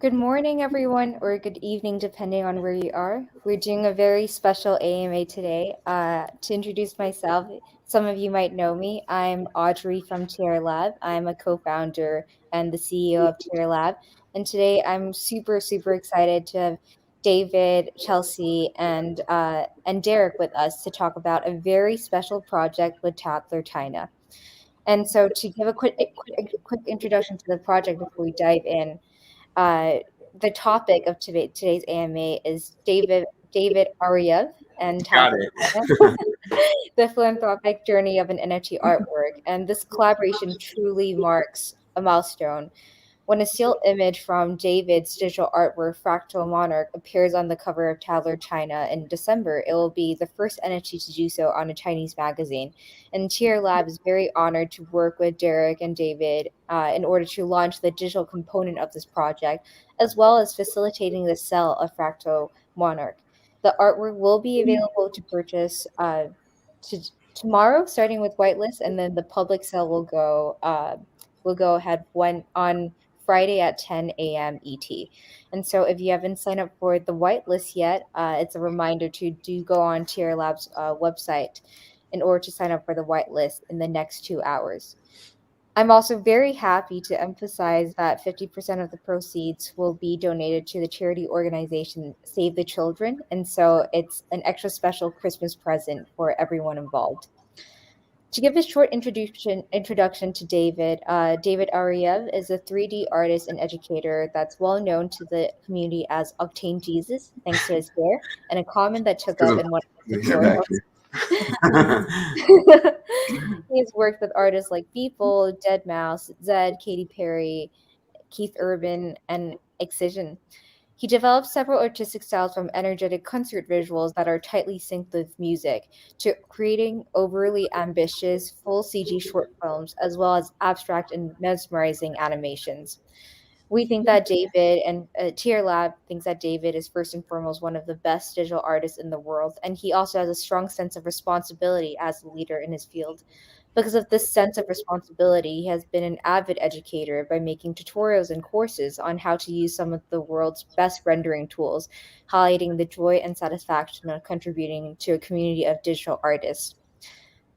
Good morning, everyone, or good evening, depending on where you are. We're doing a very special AMA today. To introduce myself, some of you might know me. I'm Audrey from Tier Lab. I'm a co-founder and the CEO of Tier Lab. And today I'm super, super excited to have David, Chelsea, and Derek with us to talk about a very special project with Tatler China. And so to give a quick introduction to the project before we dive in, uh, the topic of today's AMA is David Ariew and Got Tatler it. China, the philanthropic journey of an NFT artwork. And this collaboration truly marks a milestone. When a still image from David's digital artwork Fractal Monarch appears on the cover of Tatler China in December, it will be the first NFT to do so on a Chinese magazine. And Tier Lab is very honored to work with Derek and David in order to launch the digital component of this project, as well as facilitating the sale of Fractal Monarch. The artwork will be available to purchase to, tomorrow, starting with whitelist, and then the public sale will go ahead when on Friday at 10 a.m. ET. And so if you haven't signed up for the whitelist yet, it's a reminder to do go on Tier Lab's website in order to sign up for the whitelist in the next 2 hours. I'm also very happy to emphasize that 50% of the proceeds will be donated to the charity organization Save the Children. And so it's an extra special Christmas present for everyone involved. To give a short introduction to David, David Ariew is a 3D artist and educator that's well known to the community as Octane Jesus, thanks to his hair and a comment that took Because up of in one of his the hair back tutorials. here. He's worked with artists like Beeple, Deadmau5, Zed, Katy Perry, Keith Urban, and Excision. He developed several artistic styles from energetic concert visuals that are tightly synced with music to creating overly ambitious full CG short films as well as abstract and mesmerizing animations. We think that David and Tier Lab thinks that David is first and foremost one of the best digital artists in the world, and he also has a strong sense of responsibility as a leader in his field. Because of this sense of responsibility, he has been an avid educator by making tutorials and courses on how to use some of the world's best rendering tools, highlighting the joy and satisfaction of contributing to a community of digital artists.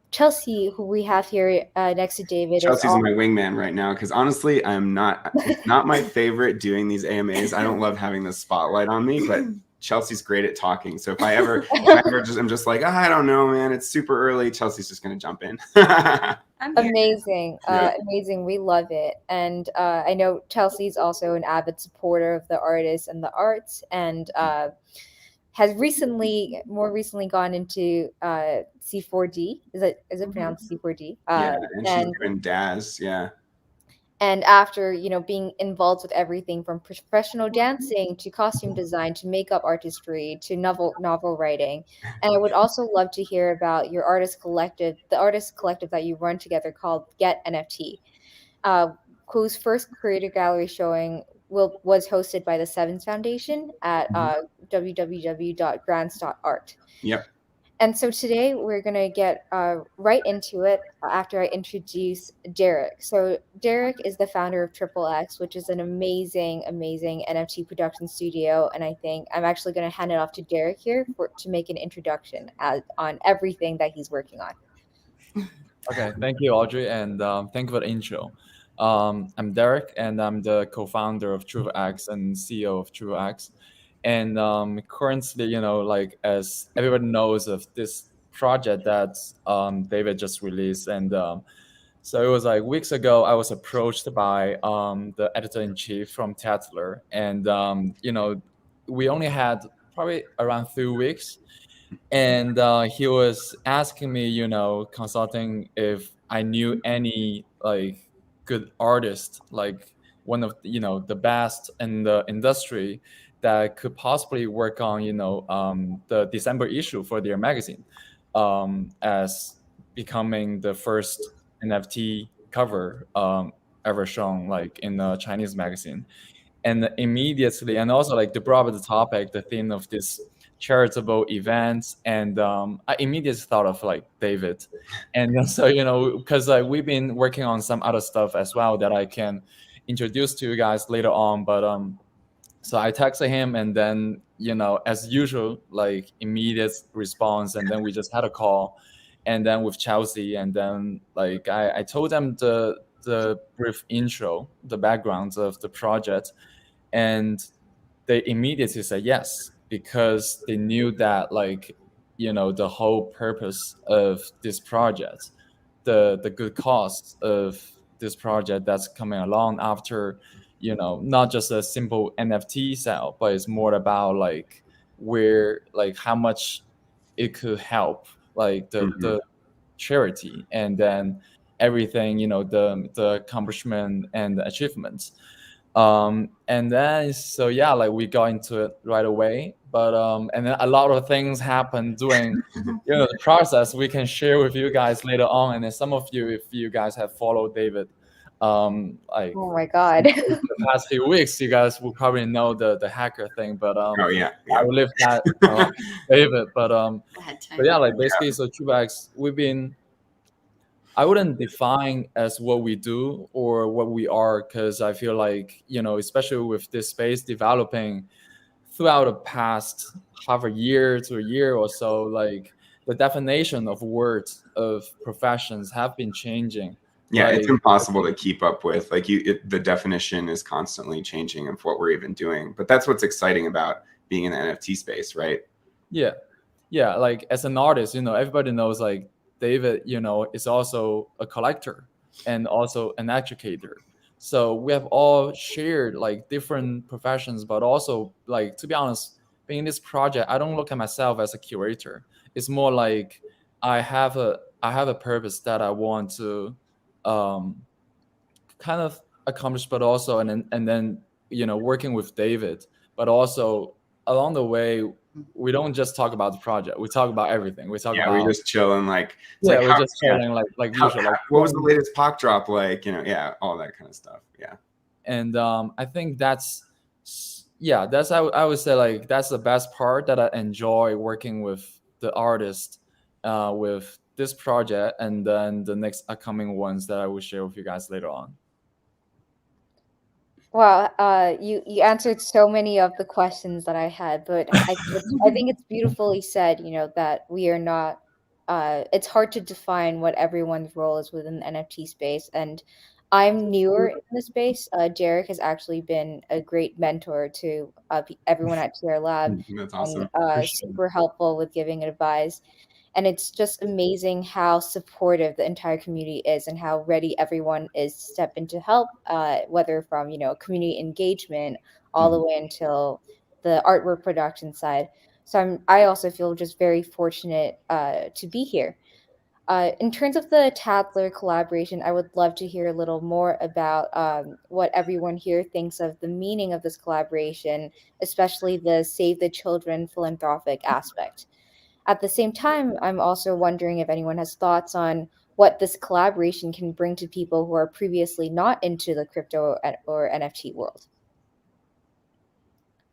Chelsea, who we have here next to David, is Chelsea's all. my wingman right now because honestly, it's not my favorite doing these AMAs. I don't love having the spotlight on me, but Chelsea's great at talking. So if I ever I'm just like, I don't know, man, it's super early. Chelsea's just gonna jump in. Amazing, Yeah. amazing. We love it, and I know Chelsea's also an avid supporter of the artists and the arts, and has more recently gone into C4D. Is it pronounced C4D? Yeah, and she's And doing Daz. Yeah. after being involved with everything from professional dancing to costume design to makeup artistry to novel writing. And I would also love to hear about your the artist collective that you run together called Get NFT, uh, whose first creator gallery showing was hosted by the Sevens Foundation at www.grants.art. Yep. And so today we're going to get right into it after I introduce Derek. So, Derek is the founder of Triple X, which is an amazing, amazing NFT production studio. And I think I'm actually going to hand it off to Derek here to make an introduction on everything that he's working on. Okay, thank you, Audrey, and thank you for the intro. I'm Derek, and I'm the co-founder of TrueX and CEO of TrueX. And currently, like as everybody knows of this project that David just released, and so it was like weeks ago, I was approached by the editor-in-chief from Tatler, and we only had probably around 3 weeks, and he was asking me, consulting if I knew any like good artist, like one of the best in the industry that could possibly work on the December issue for their magazine, as becoming the first NFT cover ever shown like in a Chinese magazine. And immediately, and also like to broaden the topic, the theme of this charitable events, and I immediately thought of like David. And then, so because like we've been working on some other stuff as well that I can introduce to you guys later on, but So I texted him, and then as usual, like immediate response, and then we just had a call, and then with Chelsea, and then like I told them the brief intro, the background of the project, and they immediately said yes, because they knew that, like, the whole purpose of this project, the good cause of this project that's coming along after, not just a simple NFT sale, but it's more about like where, like how much it could help, like the charity, and then everything, the accomplishment and the achievements. And then, so yeah, like we got into it right away, but and then a lot of things happened during the process we can share with you guys later on. And then some of you, if you guys have followed David, like Oh my God. the past few weeks, you guys will probably know the hacker thing, but Oh yeah, I will leave that David. But yeah, like basically, so Chubax, I wouldn't define as what we do or what we are, because I feel like, especially with this space developing throughout the past half a year to a year or so, like the definition of words, of professions have been changing. Yeah, it's Like, impossible to keep up with. Like the definition is constantly changing of what we're even doing. But that's what's exciting about being in the NFT space, right? yeah, yeah. Like as an artist, everybody knows like David, is also a collector and also an educator. So we have all shared like different professions, but also, like, to be honest, being in this project, I don't look at myself as a curator. It's more like I have a purpose that I want to um, kind of accomplish, but also, and then working with David, but also along the way, we don't just talk about the project, we talk about everything. We talk Yeah, we about, just chilling. Like it's yeah, like we're how, just yeah, sharing like usual, like what was the latest POC drop like? Yeah, all that kind of stuff. Yeah. and I think that's I would say, like, that's the best part that I enjoy working with the artist, with this project, and then the next upcoming ones that I will share with you guys later on. Wow, you answered so many of the questions that I had, but I think it's beautifully said, that we are not. It's hard to define what everyone's role is within the NFT space, and I'm newer in the space. Derek has actually been a great mentor to everyone at Tier Lab, That's and awesome. Appreciate it. super helpful with giving advice. And it's just amazing how supportive the entire community is and how ready everyone is to step in to help, whether from community engagement all the Mhm. way until the artwork production side. So I also feel just very fortunate to be here. In terms of the Tadler collaboration, I would love to hear a little more about what everyone here thinks of the meaning of this collaboration, especially the Save the Children philanthropic aspect. At the same time, I'm also wondering if anyone has thoughts on what this collaboration can bring to people who are previously not into the crypto or NFT world.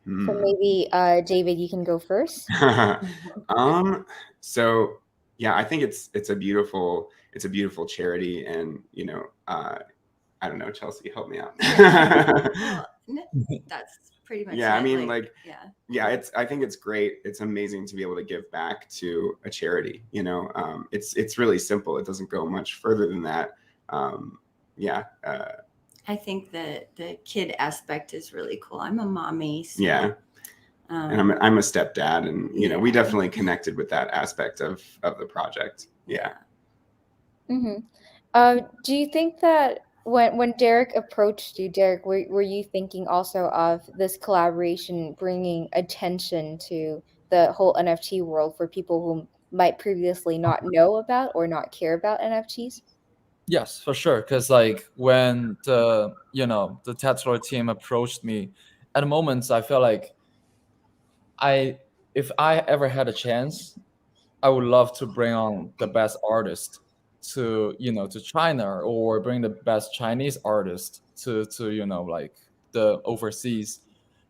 So Hmm. maybe, David, you can go first. So yeah, I think it's a beautiful charity, and I don't know, Chelsea, help me out. That's pretty much Yeah, it. I mean, yeah. yeah, I think it's great. It's amazing to be able to give back to a charity. It's really simple. It doesn't go much further than that. Yeah. I think that the kid aspect is really cool. I'm a mommy. So, Yeah. And I'm a stepdad, and we definitely connected with that aspect of the project. Yeah. Do you think that when Derek approached you, Derek, were you thinking also of this collaboration bringing attention to the whole NFT world for people who might previously not know about or not care about NFTs? Yes, for sure. Because like when the Tetler team approached me, at the moments I felt like I if I ever had a chance, I would love to bring on the best artist to China, or bring the best Chinese artist to like the overseas,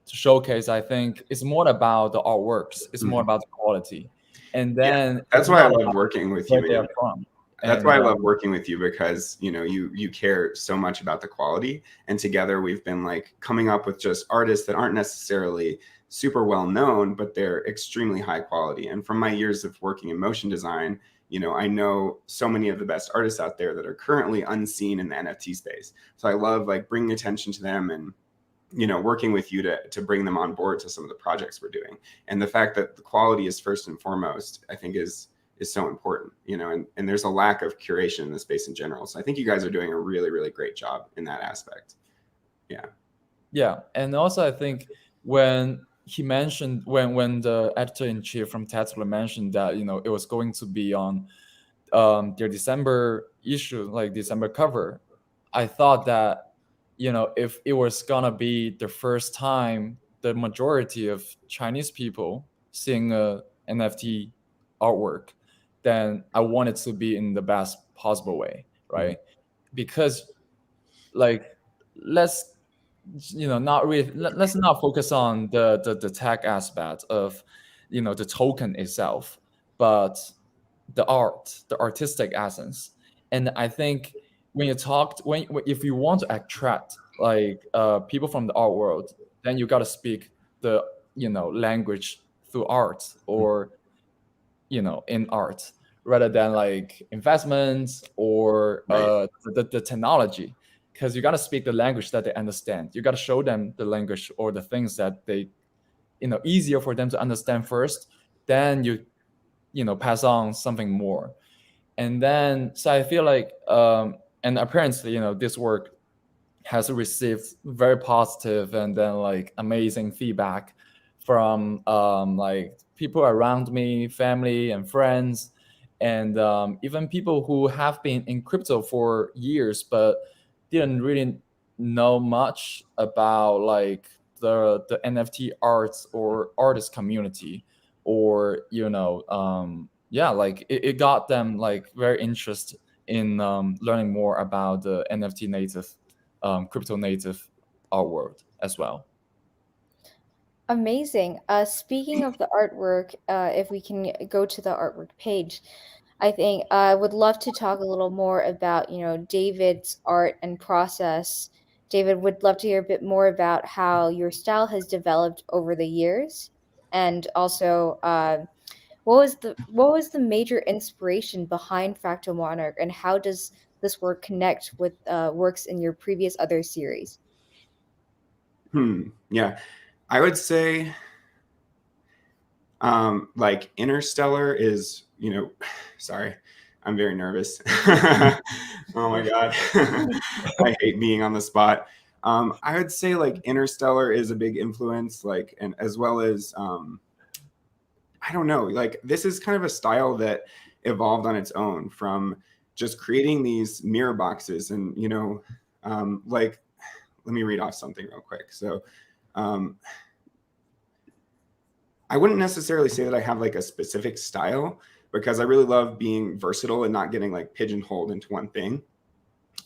to showcase. I think it's more about the artworks. It's more about the quality, and Yeah. then That's it's why I not love about working with where you. they are from. That's And why I love working with you, because you care so much about the quality, and together we've been like coming up with just artists that aren't necessarily super well known, but they're extremely high quality. And from my years of working in motion design, I know so many of the best artists out there that are currently unseen in the NFT space. So I love like bringing attention to them, and working with you to bring them on board to some of the projects we're doing. And the fact that the quality is first and foremost, I think is so important, and there's a lack of curation in the space in general. So I think you guys are doing a really, really great job in that aspect. Yeah. And also I think when he mentioned, when the editor-in-chief from Tesla mentioned that, it was going to be on their December issue, like December cover, I thought that, if it was gonna be the first time the majority of Chinese people seeing a NFT artwork, then I want it to be in the best possible way, right? Because like, let's not really let's not focus on the tech aspect of the token itself, but the art, the artistic essence. And I think when you talked, if you want to attract like people from the art world, then you got to speak the language through art, or in art, rather than like investments or Right. the technology, because you got to speak the language that they understand. You got to show them the language or the things that they easier for them to understand first, then you pass on something more. And then, so I feel like and apparently this work has received very positive and then like amazing feedback from like people around me, family and friends, and even people who have been in crypto for years but didn't really know much about like the NFT arts or artist community, or yeah, like it got them like very interested in learning more about the NFT native, crypto native art world as well. Amazing. Speaking of the artwork, if we can go to the artwork page, I think I would love to talk a little more about, David's art and process. David, would love to hear a bit more about how your style has developed over the years, and also what was the major inspiration behind Fractal Monarch, and how does this work connect with works in your previous other series? Yeah, I would say like Interstellar is, sorry, I'm very nervous. Oh my God. I hate being on the spot. I would say like Interstellar is a big influence, like, and as well as, I don't know, like this is kind of a style that evolved on its own from just creating these mirror boxes. And, like, let me read off something real quick. So, I wouldn't necessarily say that I have like a specific style, because I really love being versatile and not getting like pigeonholed into one thing.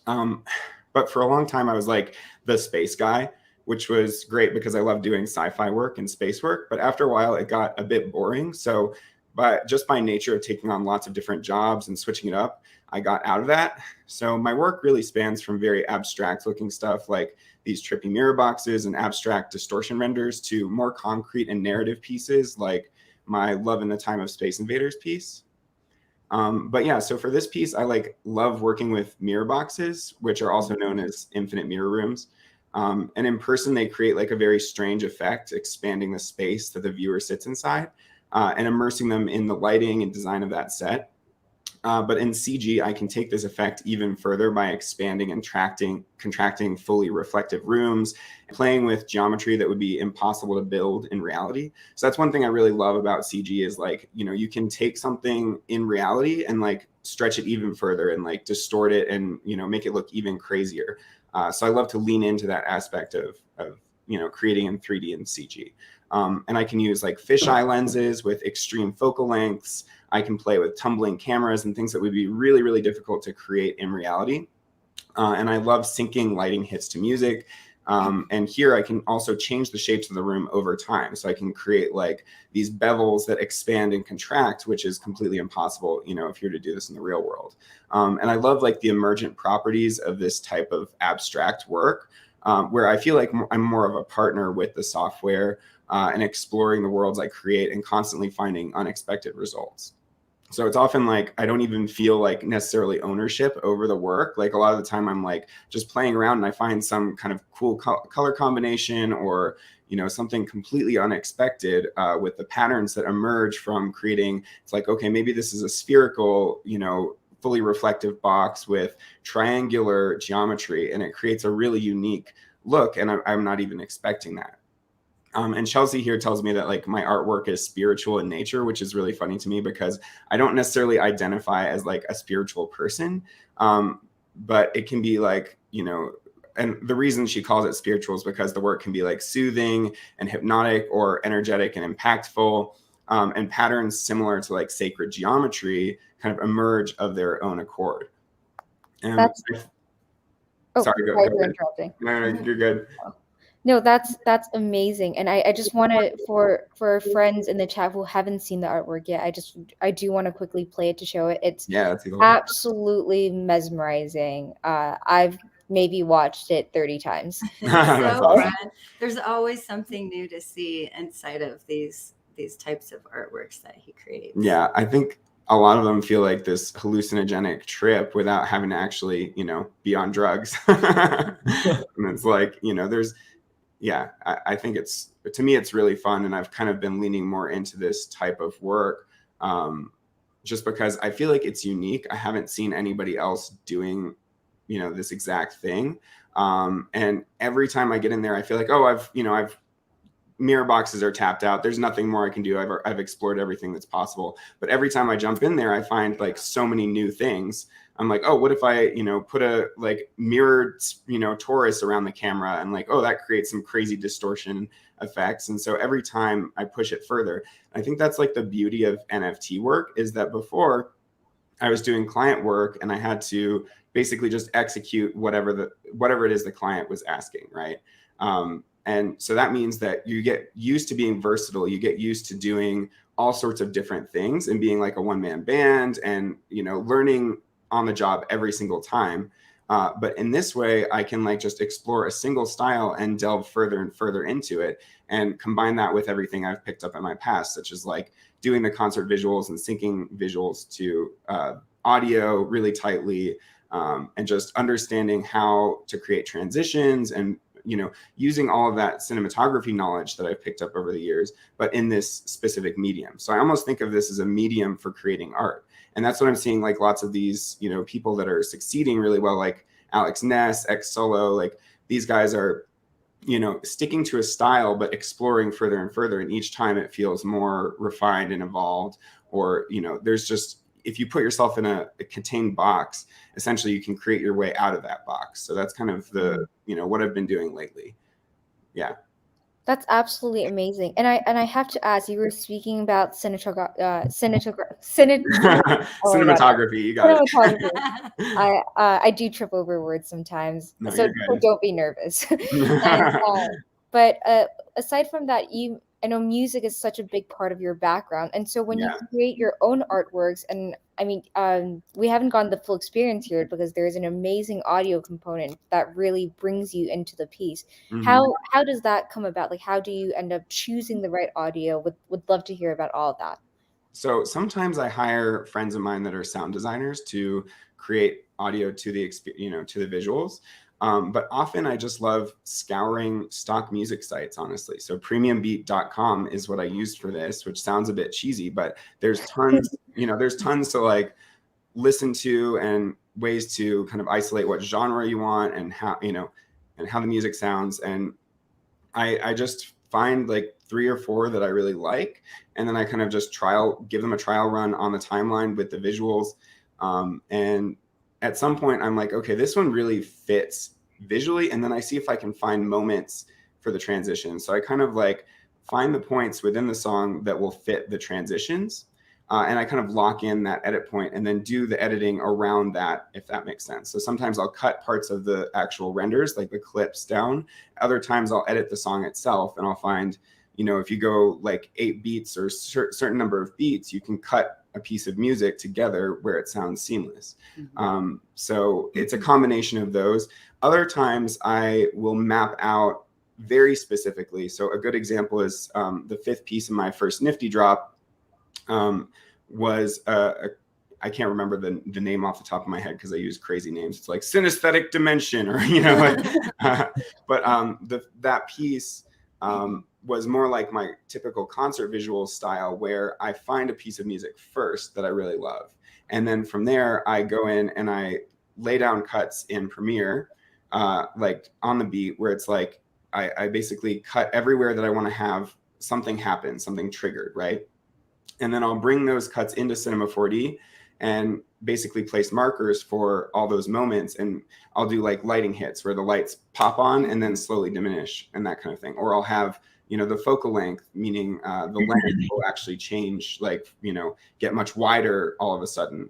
But for a long time, I was like the space guy, which was great because I love doing sci-fi work and space work. But after a while, it got a bit boring. So, but just by nature of taking on lots of different jobs and switching it up, I got out of that. So my work really spans from very abstract looking stuff like these trippy mirror boxes and abstract distortion renders to more concrete and narrative pieces like my Love in the Time of Space Invaders piece. But yeah, so for this piece, I like love working with mirror boxes, which are also known as infinite mirror rooms. And in person, they create like a very strange effect, expanding the space that the viewer sits inside, and immersing them in the lighting and design of that set. But in CG, I can take this effect even further by expanding and contracting fully reflective rooms, playing with geometry that would be impossible to build in reality. So that's one thing I really love about CG is like, you can take something in reality and like stretch it even further and like distort it and, make it look even crazier. So I love to lean into that aspect of creating in 3D and CG. And I can use like fisheye lenses with extreme focal lengths. I can play with tumbling cameras and things that would be really, really difficult to create in reality. And I love syncing lighting hits to music. And here I can also change the shapes of the room over time. So I can create like these bevels that expand and contract, which is completely impossible, you know, if you're to do this in the real world. And I love like the emergent properties of this type of abstract work, where I feel like I'm more of a partner with the software and exploring the worlds I create and constantly finding unexpected results. So it's often like I don't even feel like necessarily ownership over the work. Like a lot of the time I'm like just playing around and I find some kind of cool color combination or, you know, something completely unexpected with the patterns that emerge from creating. It's like, okay, maybe this is a spherical, you know, fully reflective box with triangular geometry, and it creates a really unique look. And I'm not even expecting that. And Chelsea here tells me that like my artwork is spiritual in nature, which is really funny to me because I don't necessarily identify as like a spiritual person, but it can be like, you know, and the reason she calls it spiritual is because the work can be like soothing and hypnotic or energetic and impactful, and patterns similar to like sacred geometry kind of emerge of their own accord. And That's sorry, go sorry for ahead. interrupting. No, you're good. No, that's amazing. And I just want to, for our friends in the chat who haven't seen the artwork yet, I do want to quickly play it to show it. It's absolutely mesmerizing. I've maybe watched it 30 times. It's so awesome. fun. There's always something new to see inside of these types of artworks that he creates. Yeah, I think a lot of them feel like this hallucinogenic trip without having to actually, you know, be on drugs. And it's like, you know, I think to me, it's really fun. And I've kind of been leaning more into this type of work just because I feel like it's unique. I haven't seen anybody else doing, you know, this exact thing. And every time I get in there, I feel like, oh, I've mirror boxes are tapped out. There's nothing more I can do. I've explored everything that's possible. But every time I jump in there, I find like so many new things. I'm like, oh, what if I, you know, put a like mirrored, you know, torus around the camera and like, oh, that creates some crazy distortion effects. And so every time I push it further, I think that's like the beauty of NFT work is that before I was doing client work and I had to basically just execute whatever it is the client was asking, right? And so that means that you get used to being versatile. You get used to doing all sorts of different things and being like a one-man band and, you know, learning on the job every single time. But in this way, I can like just explore a single style and delve further and further into it and combine that with everything I've picked up in my past, such as like doing the concert visuals and syncing visuals to audio really tightly, and just understanding how to create transitions and, you know, using all of that cinematography knowledge that I've picked up over the years, but in this specific medium. So I almost think of this as a medium for creating art. And that's what I'm seeing, like lots of these, you know, people that are succeeding really well, like Alex Ness, X Solo, like these guys are, you know, sticking to a style, but exploring further and further. And each time it feels more refined and evolved, or, you know, there's just, if you put yourself in a contained box, essentially you can create your way out of that box. So that's kind of the, you know, what I've been doing lately. Yeah. That's absolutely amazing. And I have to ask, you were speaking about cinematography. You got it. I do trip over words sometimes, no, so don't be nervous. But aside from that, I know music is such a big part of your background, and so when you create your own artworks, and I mean, we haven't gotten the full experience here because there is an amazing audio component that really brings you into the piece. Mm-hmm. How does that come about? Like, how do you end up choosing the right audio? Would love to hear about all of that. So sometimes I hire friends of mine that are sound designers to create audio to the to the visuals. But often I just love scouring stock music sites, honestly. So premiumbeat.com is what I used for this, which sounds a bit cheesy, but there's tons, there's tons to like listen to and ways to kind of isolate what genre you want and how, and how the music sounds. And I just find like 3 or 4 that I really like. And then I kind of just give them a trial run on the timeline with the visuals. And at some point I'm like, okay, this one really fits visually. And then I see if I can find moments for the transition. So I kind of like find the points within the song that will fit the transitions. and I kind of lock in that edit point and then do the editing around that, if that makes sense. So sometimes I'll cut parts of the actual renders, like the clips, down. Other times I'll edit the song itself, and I'll find, if you go like 8 beats or certain number of beats, you can cut a piece of music together where it sounds seamless. So it's a combination of those. Other times I will map out very specifically. So a good example is the 5th piece in my first Nifty drop. Was I can't remember the name off the top of my head because I use crazy names. It's like synesthetic dimension, or but that piece was more like my typical concert visual style, where I find a piece of music first that I really love, and then from there I go in and I lay down cuts in Premiere, like on the beat, where it's like I basically cut everywhere that I want to have something happen, something triggered, right? And then I'll bring those cuts into Cinema 4D and basically place markers for all those moments. And I'll do like lighting hits where the lights pop on and then slowly diminish and that kind of thing. Or I'll have, the focal length, meaning the lens will actually change, like, get much wider all of a sudden,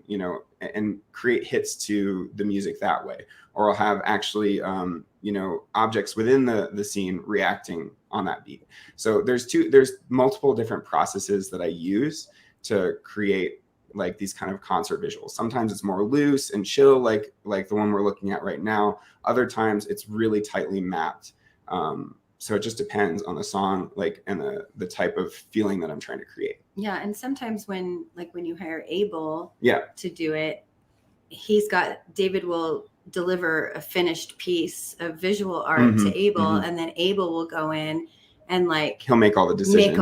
and create hits to the music that way. Or I'll have actually, objects within the scene reacting on that beat. So there's multiple different processes that I use to create like these kind of concert visuals. Sometimes it's more loose and chill, like the one we're looking at right now. Other times it's really tightly mapped. So it just depends on the song, like, and the type of feeling that I'm trying to create. Yeah, and sometimes when you hire Abel to do it, David will deliver a finished piece of visual art to Abel, and then Abel will go in and he'll make all the decisions.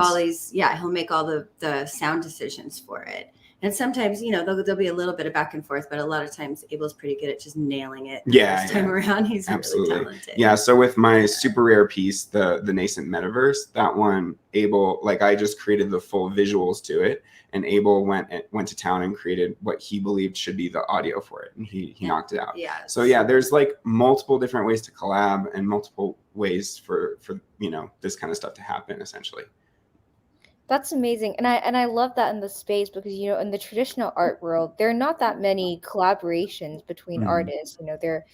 He'll make all the sound decisions for it. And sometimes, there'll be a little bit of back and forth, but a lot of times Abel's pretty good at just nailing it. This time around, he's really talented. Yeah. So with my super rare piece, the Nascent Metaverse, that one, Abel, I just created the full visuals to it, and Abel went to town and created what he believed should be the audio for it, and he knocked it out. Yeah. So there's multiple different ways to collab and multiple ways for this kind of stuff to happen, essentially. That's amazing. And I love that in the space, because, in the traditional art world, there are not that many collaborations between artists. There are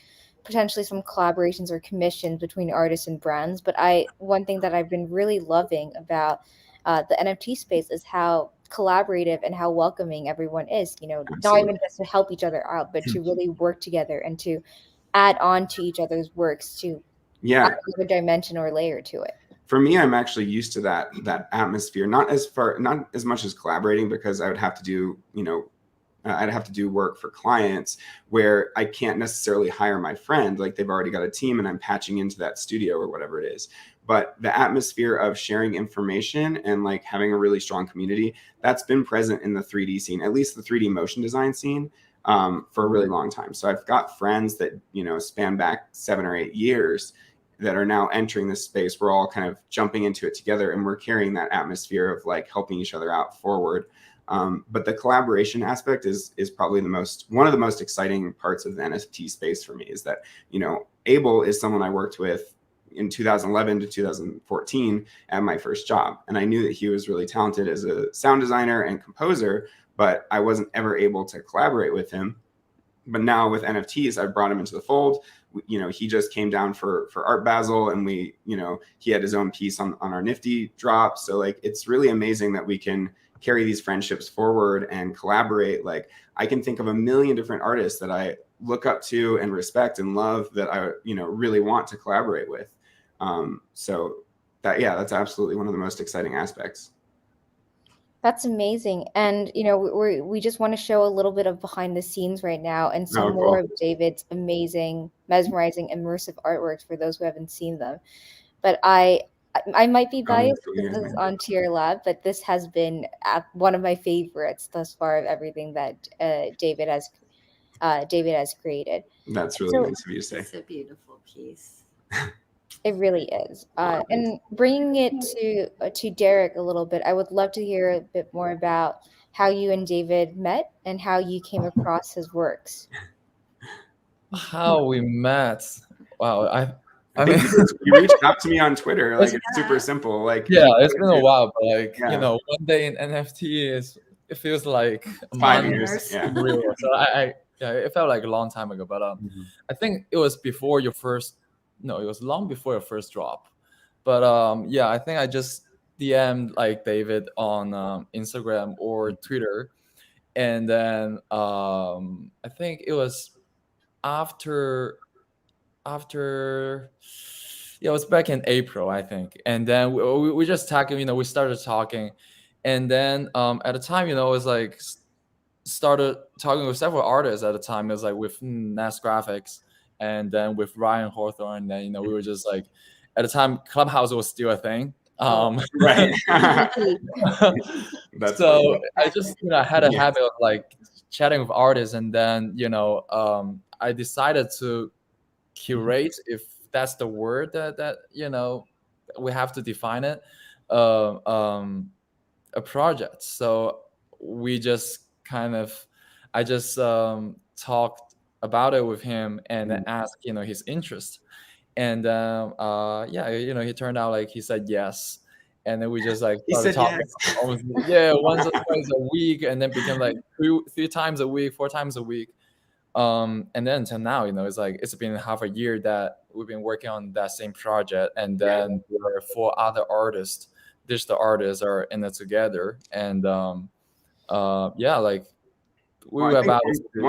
potentially some collaborations or commissions between artists and brands. But one thing that I've been really loving about the NFT space is how collaborative and how welcoming everyone is, not even just to help each other out, but to really work together and to add on to each other's works to add another dimension or layer to it. For me, I'm actually used to that atmosphere, not as much as collaborating, because I would have to do, I'd have to do work for clients where I can't necessarily hire my friend, like they've already got a team and I'm patching into that studio or whatever it is. But the atmosphere of sharing information and having a really strong community, that's been present in the 3D scene, at least the 3D motion design scene, for a really long time. So I've got friends that, span back 7 or 8 years that are now entering this space. We're all kind of jumping into it together, and we're carrying that atmosphere of helping each other out forward. But the collaboration aspect is probably one of the most exciting parts of the NFT space for me, is that, Abel is someone I worked with in 2011 to 2014 at my first job. And I knew that he was really talented as a sound designer and composer, but I wasn't ever able to collaborate with him. But now with NFTs, I brought him into the fold. He just came down for Art Basel, and he had his own piece on our Nifty drop. So it's really amazing that we can carry these friendships forward and collaborate. I can think of a million different artists that I look up to and respect and love that I really want to collaborate with. So that's absolutely one of the most exciting aspects. That's amazing. And, we just want to show a little bit of behind the scenes right now, and some more of David's amazing, mesmerizing, immersive artworks for those who haven't seen them. But I might be biased because this is on Tier Lab, but this has been one of my favorites thus far of everything that David has created. That's really nice of you to say. It's a beautiful piece. It really is. And bringing it to Derek a little bit, I would love to hear a bit more about how you and David met and how you came across his works. How we met? Wow, I mean, you reached out to me on Twitter. It's super simple. Yeah, it's been a while, but one day in NFT is it feels like a 5 years. month. Yeah. Real. So yeah, it felt like a long time ago. But I think it was before your first. No, it was long before your first drop. But yeah, I think I just DM'd like David on Instagram or Twitter, and then I think it was after yeah, it was back in April, I think. And then we just talking, we started talking, and then at the time, it was like started talking with several artists at the time. It was like with Nas Graphics, and then with Ryan Hawthorne. And then we were just like, at the time, Clubhouse was still a thing. Right. So I just had a habit of like chatting with artists, and then I decided to curate, if that's the word that we have to define it, a project. So we just I just talked about it with him and asked his interest, and yeah, he turned out like he said yes. And then we just like started talking almost, once or twice a week, and then became like three times a week, 4 times a week. And then until now, it's like it's been half a year that we've been working on that same project, and then there are 4 other artists, digital artists, are in it together. And yeah, like one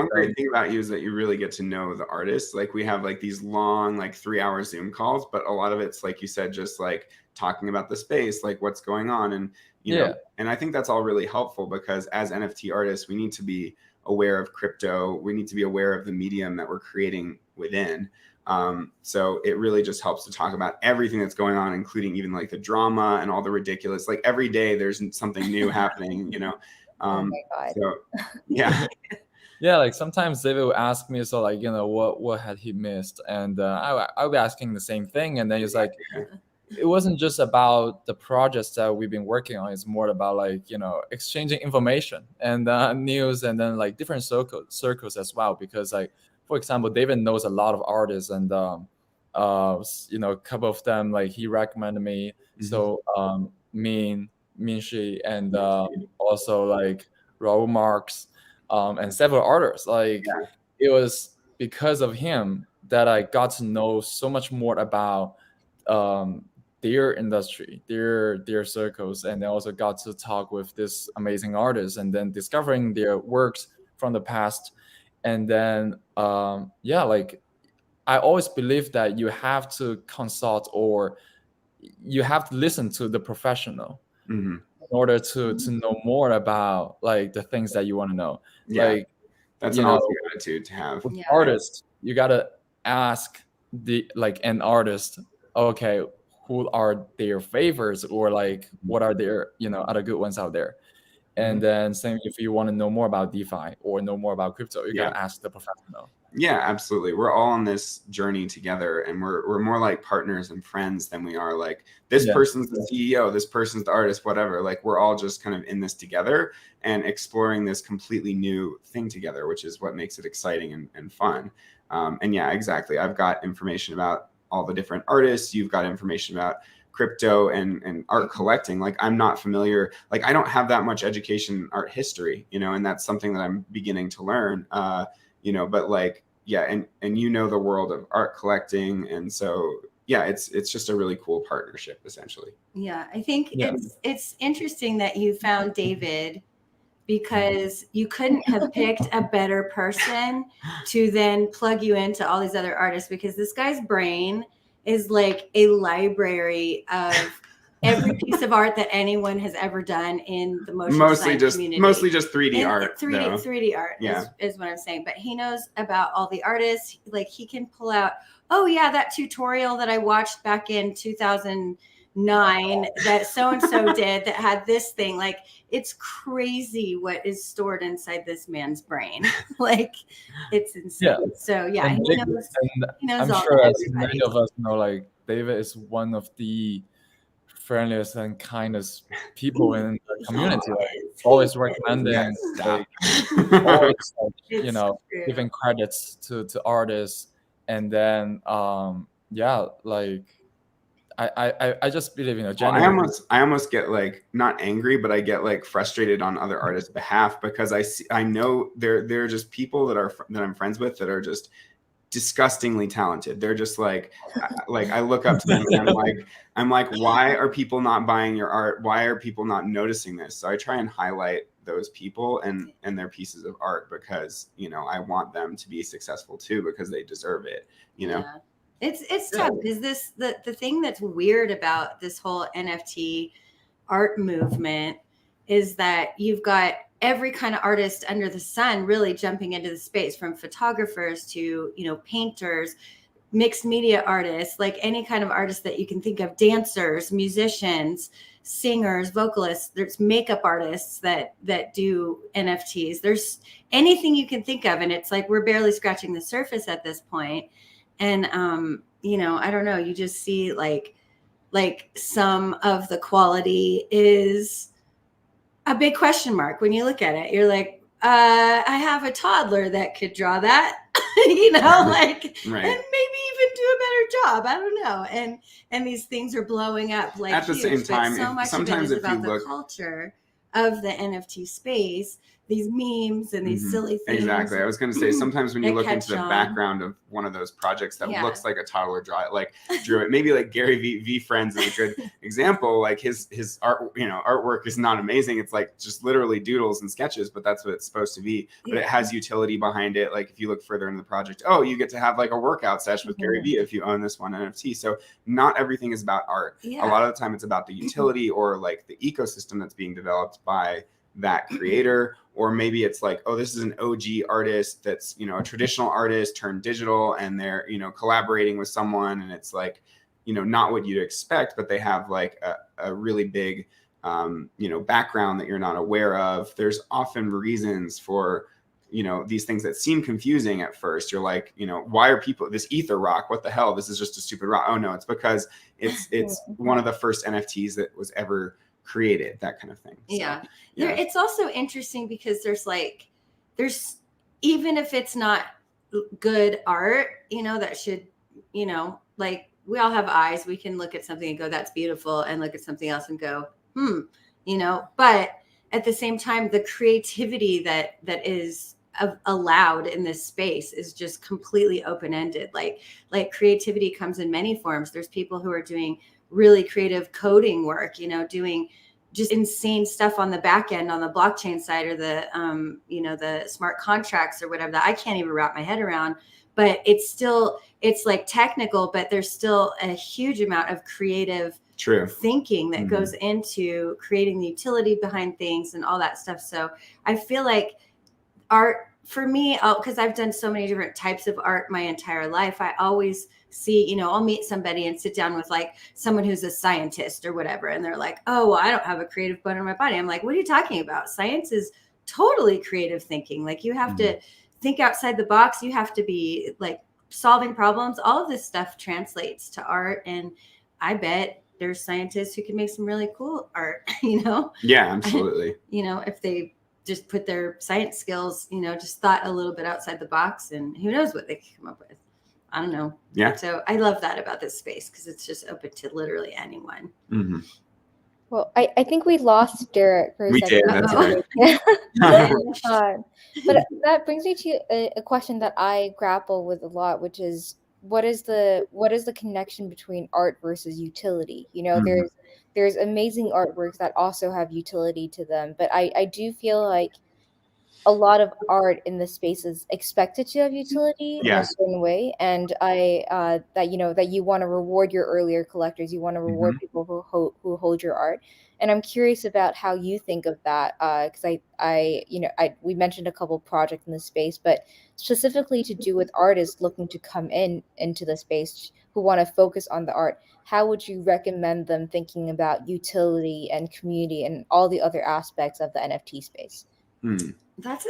great thing about you is that you really get to know the artists. Like we have like these long, like 3-hour Zoom calls, but a lot of it's like you said, just like talking about the space, like what's going on, and and I think that's all really helpful, because as NFT artists, we need to be aware of crypto. We need to be aware of the medium that we're creating within. So it really just helps to talk about everything that's going on, including even like the drama and all the ridiculous, like every day there's something new happening, oh my God. So yeah. Yeah, like sometimes David will ask me, so like, what had he missed? And I'll be asking the same thing. And then he's like, it wasn't just about the projects that we've been working on. It's more about like, exchanging information and news, and then like different circles as well. Because like, for example, David knows a lot of artists, and a couple of them, like he recommended me. So Min Shi, and also like Raul Marx, and several artists. Like it was because of him that I got to know so much more about their industry, their circles, and I also got to talk with this amazing artists, and then discovering their works from the past. And then like I always believe that you have to consult, or you have to listen to the professional in order to know more about like the things that you want to know. Like that's an awesome attitude to have. With artists, you gotta ask an artist, okay, who are their favorites, or like what are their other good ones out there. And then same, if you want to know more about DeFi or know more about crypto, you gotta ask the professional. Yeah, absolutely. We're all on this journey together, and we're more like partners and friends than we are like this person's the CEO, this person's the artist, whatever. Like we're all just kind of in this together and exploring this completely new thing together, which is what makes it exciting and fun. And yeah, exactly. I've got information about all the different artists. You've got information about crypto and art collecting. Like I'm not familiar, like I don't have that much education in art history, and that's something that I'm beginning to learn. But like, and the world of art collecting. And so, it's just a really cool partnership, essentially. Yeah, I think it's interesting that you found David, because you couldn't have picked a better person to then plug you into all these other artists, because this guy's brain is like a library of every piece of art that anyone has ever done in the motion design community. Mostly just 3D art. 3D art is what I'm saying. But he knows about all the artists. Like he can pull out, that tutorial that I watched back in 2009 that so-and-so did that had this thing. Like it's crazy what is stored inside this man's brain. Like it's insane. Yeah. So he knows I'm all sure, as many of us know, like David is one of the friendliest and kindest people in the community. Like, always recommending, always giving credits to artists, and then like I just believe, Well, genuinely. I almost get like not angry, but I get like frustrated on other artists' behalf, because I know there are just people that I'm friends with that are just disgustingly talented. They're just like I look up to them and I'm like, why are people not buying your art? Why are people not noticing this? So I try and highlight those people and their pieces of art, because I want them to be successful too, because they deserve it. Yeah. It's tough, because the thing that's weird about this whole NFT art movement is that you've got every kind of artist under the sun really jumping into the space, from photographers to painters, mixed media artists, like any kind of artist that you can think of, dancers, musicians, singers, vocalists. There's makeup artists that do NFTs. There's anything you can think of, and it's like we're barely scratching the surface at this point. And I don't know, you just see like some of the quality is a big question mark when you look at it. You're like, I have a toddler that could draw that, right. And maybe even do a better job. I don't know. And these things are blowing up like at the same time. So much of it is about the culture of the NFT space, these memes and these silly things. Exactly. I was going to say, sometimes when you look into the background of one of those projects that looks like a toddler drew it, maybe like Gary V Friends is a good example. Like his art, artwork is not amazing. It's like just literally doodles and sketches, but that's what it's supposed to be. But it has utility behind it. Like if you look further in the project, you get to have like a workout session with Gary V if you own this one NFT. So not everything is about art. A lot of the time it's about the utility or like the ecosystem that's being developed by that creator. Or maybe it's like, this is an OG artist that's, a traditional artist turned digital, and they're, collaborating with someone, and it's like, not what you'd expect, but they have like a really big, background that you're not aware of. There's often reasons for, these things that seem confusing at first. You're like, why are people, this ether rock, what the hell? This is just a stupid rock. Oh no, it's because it's one of the first NFTs that was ever created, that kind of thing. So, it's also interesting because there's even if it's not good art, that should, like we all have eyes. We can look at something and go, that's beautiful, and look at something else and go, but at the same time, the creativity that is allowed in this space is just completely open-ended. Like creativity comes in many forms. There's people who are doing really creative coding work, doing just insane stuff on the back end, on the blockchain side, or the the smart contracts or whatever, that I can't even wrap my head around. But it's like technical, but there's still a huge amount of creative thinking that goes into creating the utility behind things and all that stuff. So I feel like art, for me, because I've done so many different types of art my entire life, I always see, I'll meet somebody and sit down with like someone who's a scientist or whatever, and they're like, oh, well, I don't have a creative bone in my body. I'm like, what are you talking about? Science is totally creative thinking. Like you have to think outside the box. You have to be like solving problems. All of this stuff translates to art, and I bet there's scientists who can make some really cool art. Yeah, absolutely. If they just put their science skills, just thought a little bit outside the box, and who knows what they could come up with. I don't know. Yeah. So I love that about this space, because it's just open to literally anyone. Mm-hmm. Well, I think we lost Derek for a second. Did, that's right. But that brings me to a question that I grapple with a lot, which is, what is the connection between art versus utility? There's amazing artworks that also have utility to them, but I do feel like a lot of art in the space is expected to have utility in a certain way, and that you want to reward your earlier collectors, you want to reward people who hold your art, and I'm curious about how you think of that, because we mentioned a couple projects in the space, but specifically to do with artists looking to come into the space who want to focus on the art. How would you recommend them thinking about utility and community and all the other aspects of the NFT space? That's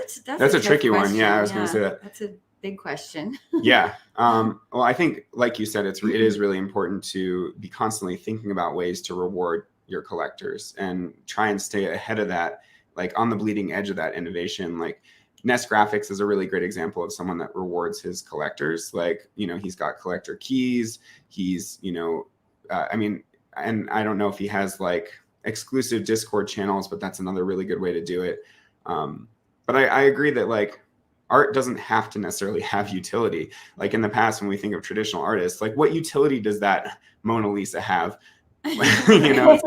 a tricky one. Yeah, I was going to say that. That's a big question. Yeah. Well, I think, like you said, it is really important to be constantly thinking about ways to reward your collectors and try and stay ahead of that, like on the bleeding edge of that innovation. Like Nest Graphics is a really great example of someone that rewards his collectors. Like, he's got collector keys. He's, I mean, and I don't know if he has like exclusive Discord channels, but that's another really good way to do it. But I agree that like art doesn't have to necessarily have utility. Like in the past, when we think of traditional artists, like what utility does that Mona Lisa have? You know,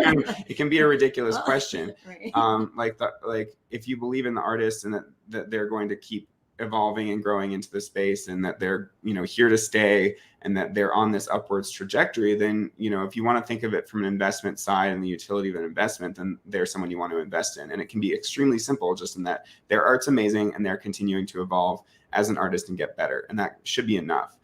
it can be a ridiculous question. Right. Like if you believe in the artist and that they're going to keep evolving and growing into the space, and that they're, you know, here to stay, and that they're on this upwards trajectory, then, you know, if you want to think of it from an investment side and the utility of an investment, then they're someone you want to invest in. And it can be extremely simple, just in that their art's amazing and they're continuing to evolve as an artist and get better, and that should be enough.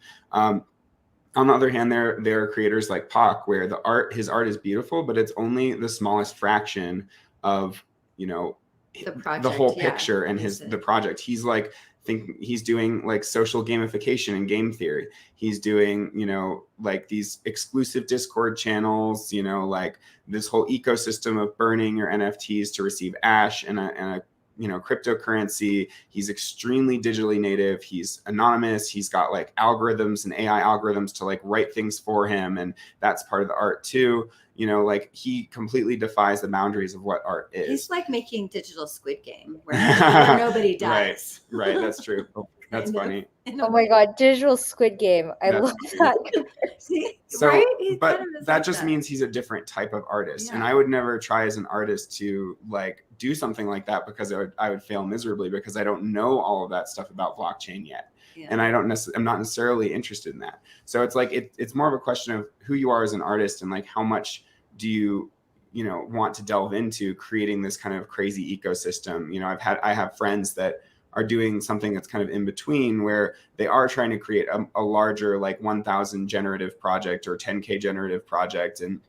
On the other hand, there are creators like Pac, where his art is beautiful, but it's only the smallest fraction of, you know, the whole picture and the project. He's doing like social gamification and game theory. He's doing, you know, like these exclusive Discord channels, you know, like this whole ecosystem of burning your NFTs to receive Ash and a you know, cryptocurrency. He's extremely digitally native. He's anonymous. He's got like algorithms and AI algorithms to like write things for him, and that's part of the art too. You know, like he completely defies the boundaries of what art is. He's like making digital Squid Game where nobody dies. Right, that's true. That's funny. Oh my God, digital Squid Game. I love that. See, so, right? But that just means he's a different type of artist. Yeah. And I would never try as an artist to like do something like that, because I would fail miserably, because I don't know all of that stuff about blockchain yet. Yeah. And I'm not necessarily interested in that. So it's like, it's more of a question of who you are as an artist, and like how much do you know, want to delve into creating this kind of crazy ecosystem. You know, I have friends that are doing something that's kind of in between, where they are trying to create a larger like 1,000 generative project or 10K generative project and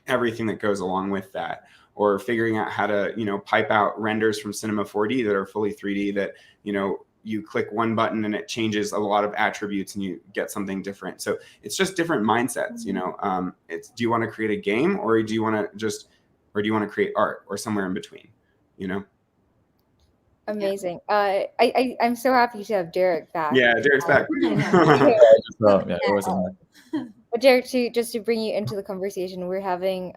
everything that goes along with that, or figuring out how to, you know, pipe out renders from Cinema 4D that are fully 3D, that, you know, you click one button and it changes a lot of attributes and you get something different. So it's just different mindsets, you know. Do you want to create a game, or do you want to create art, or somewhere in between, you know? Amazing. I'm so happy to have Derek back. Yeah, Derek's back. But Derek, just to bring you into the conversation, we're having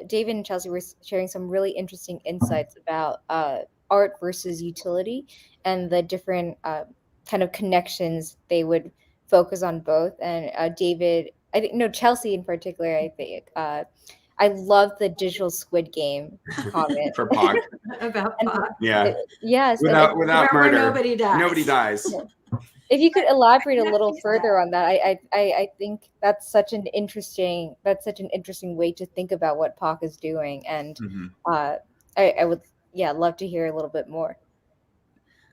David and Chelsea were sharing some really interesting insights about art versus utility, and the different kind of connections they would focus on both. And David, Chelsea in particular, I think. I love the digital Squid Game comment for Pac. About Pac. Yeah. Yes. Without murder, nobody dies. Nobody dies. If you could elaborate a little further on that, I think that's such an interesting way to think about what Pac is doing, and I would love to hear a little bit more.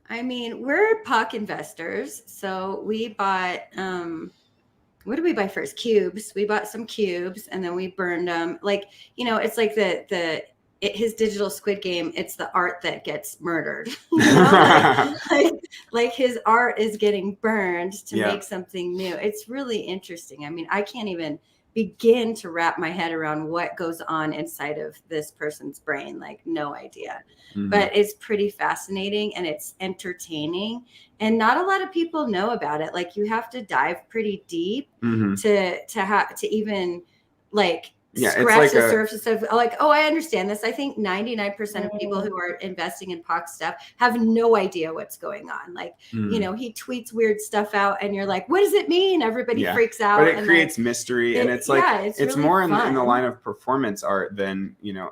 I mean, we're Pac investors, so we bought. What did we buy first? Cubes. We bought some cubes, and then we burned them. Like, you know, it's like his digital Squid Game. It's the art that gets murdered. You know? like his art is getting burned to make something new. It's really interesting. I mean, I can't even begin to wrap my head around what goes on inside of this person's brain. Like, no idea. But it's pretty fascinating, and it's entertaining, and not a lot of people know about it. Like, you have to dive pretty deep to even like scratch the surface of like, oh, I understand this. I think 99% of people who are investing in Pac stuff have no idea what's going on. Like, you know, he tweets weird stuff out, and you're like, what does it mean? Everybody freaks out. But it creates mystery, and it's like, it's really more in the line of performance art than, you know,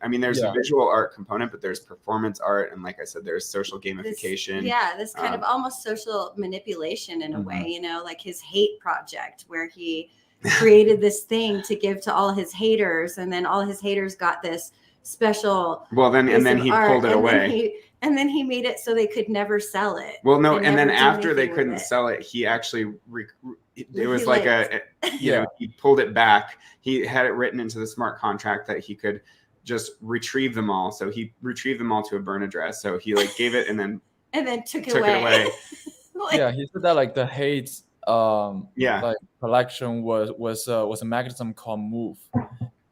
I mean, there's a visual art component, but there's performance art. And like I said, there's social gamification. This kind of almost social manipulation in a way, you know, like his hate project, where he created this thing to give to all his haters, and then all his haters got this special he pulled it away, and then he made it so they could never sell it. Well, no, and then after they couldn't sell it, he actually it was like he pulled it back. He had it written into the smart contract that he could just retrieve them all. So he retrieved them all to a burn address. So he like gave it and then took it away. He said that like the hate like collection was a mechanism called move.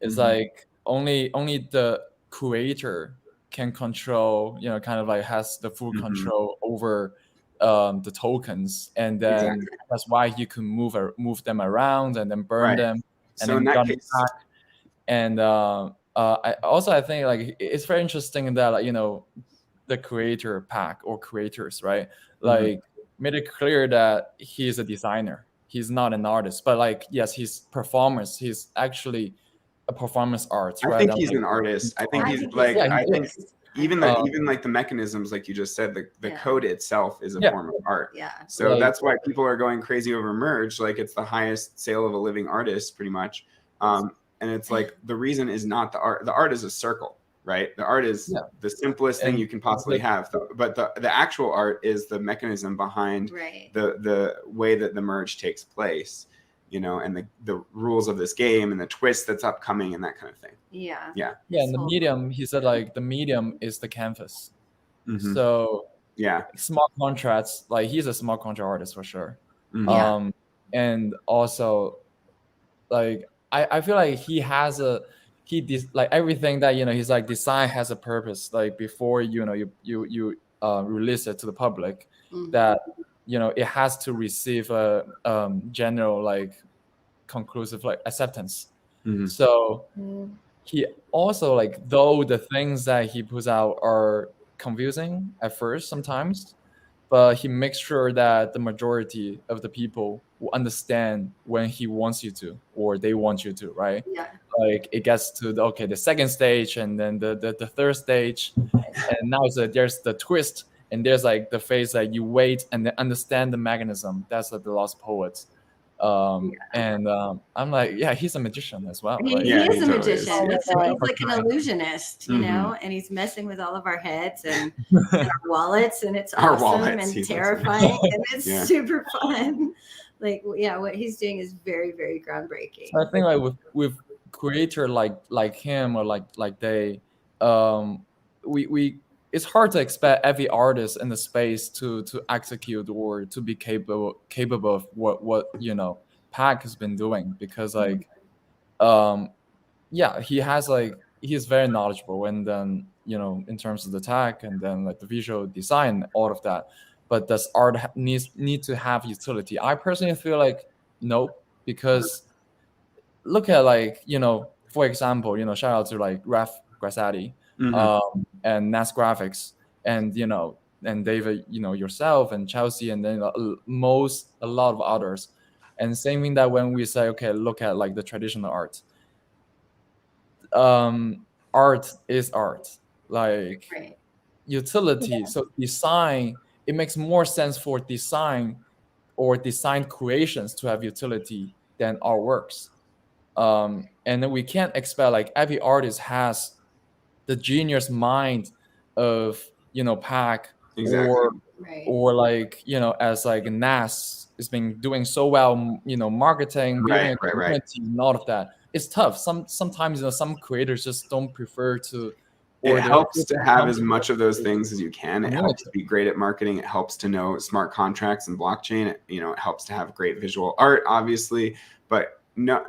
It's like only the creator can control, you know, kind of like has the full control over the tokens, and then that's why you can move them around and then burn them. and So in then that got case, back. And I think like it's very interesting that like, the creator pack or creators, right? Like made it clear that he is a designer. He's not an artist, but like yes, he's performance. He's actually a performance arts, I right? think And he's like, an artist. I think he's he's like yeah, I he think is. even like the mechanisms, like you just said, the code itself is a form of art. Yeah. So Like, that's why people are going crazy over merge. Like it's the highest sale of a living artist, pretty much. And it's like the reason is not the art. The art is a circle, right? The art is the simplest thing you can possibly have. But the actual art is the mechanism behind the way that the merge takes place. And the rules of this game and the twist that's upcoming and that kind of thing. Yeah. And the medium, he said, like the medium is the canvas. So smart contracts, like he's a smart contract artist for sure. And also like I feel like he has like everything that he's like design has a purpose, like before you release it to the public, that it has to receive a general like conclusive like acceptance. So he also like, though the things that he puts out are confusing at first sometimes, but he makes sure that the majority of the people will understand when he wants you to or they want you to, right? Like it gets to the second stage and then the third stage, and now there's the twist, and there's like the phase that you wait and then understand the mechanism. That's like the Lost Poets. And I'm like, yeah, he's a magician as well. He, Like, he is a totally magician. is. He's like an illusionist, and he's messing with all of our heads and our wallets, and it's awesome and terrifying, and it's super fun. Like, what he's doing is very, very groundbreaking. So I think like with creator like him or like they, we it's hard to expect every artist in the space to execute or to be capable of what Pac has been doing, because like he's very knowledgeable, and then in terms of the tech and then like the visual design, all of that. But does art need to have utility? I personally feel like no, because look at like for example, shout out to like Raf Grassati, and Nas Graphics, and and David, yourself and Chelsea, and then a lot of others. And same thing that when we say, okay, look at like the traditional art, art is art, like utility. So design, it makes more sense for design or design creations to have utility than artworks. And then we can't expect like every artist has the genius mind of Pac, or like as like Nas has been doing so well, marketing, building a community, and all of that. It's tough. Sometimes some creators just don't prefer to. It helps to have as much of those things as you can. It helps to be great at marketing. It helps to know smart contracts and blockchain. It helps to have great visual art, obviously, but no,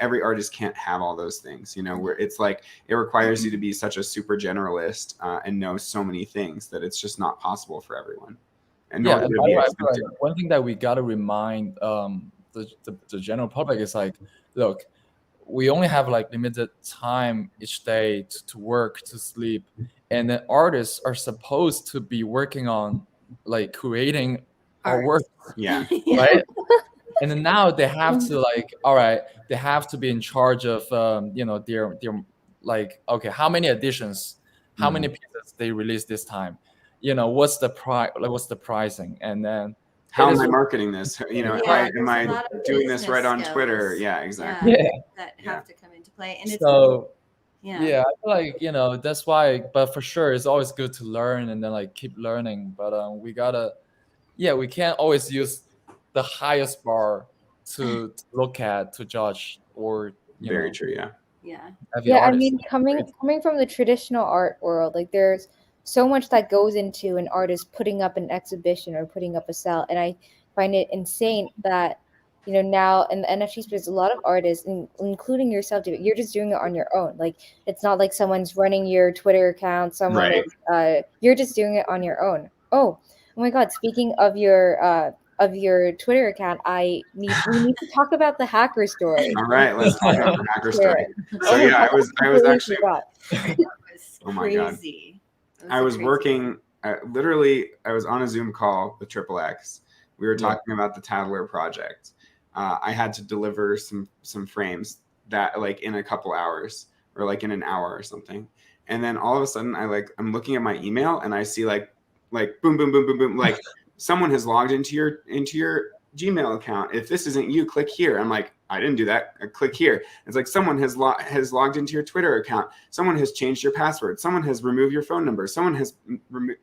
every artist can't have all those things. Where it's like it requires you to be such a super generalist and know so many things that it's just not possible for everyone. And by the way, like, one thing that we gotta remind the general public is like, look, we only have like limited time each day to work, to sleep, and then artists are supposed to be working on like creating our work, right? And then now they have to like, all right, they have to be in charge of their like, okay, how many editions, how many pieces they release this time, what's the what's the pricing, and then how am I marketing this? Am I doing this right on Twitter? Yeah, exactly. That have to come into play. And it's I feel like that's why. But for sure, it's always good to learn and then like keep learning. But we gotta, we can't always use the highest bar to look at, to judge, or very true. I mean, coming from the traditional art world, like there's so much that goes into an artist putting up an exhibition or putting up a sale, and I find it insane that now in the NFT space, a lot of artists, including yourself, you're just doing it on your own. Like it's not like someone's running your Twitter account, you're just doing it on your own. Oh my God! Speaking of your of your Twitter account, we need to talk about the hacker story. All right, let's talk about the hacker story. So Oh my yeah, God, I was actually forgot. That was Oh my God. crazy. I was working, literally, I was on a Zoom call with XXX. We were talking about the Tattler project. I had to deliver some frames that like in a couple hours or like in an hour or something. And then all of a sudden I'm looking at my email and I see like boom, boom, boom, boom, boom, like someone has logged into your Gmail account. If this isn't you, click here. I'm like, I didn't do that. Click here. It's like someone has logged into your Twitter account. Someone has changed your password. Someone has removed your phone number. Someone has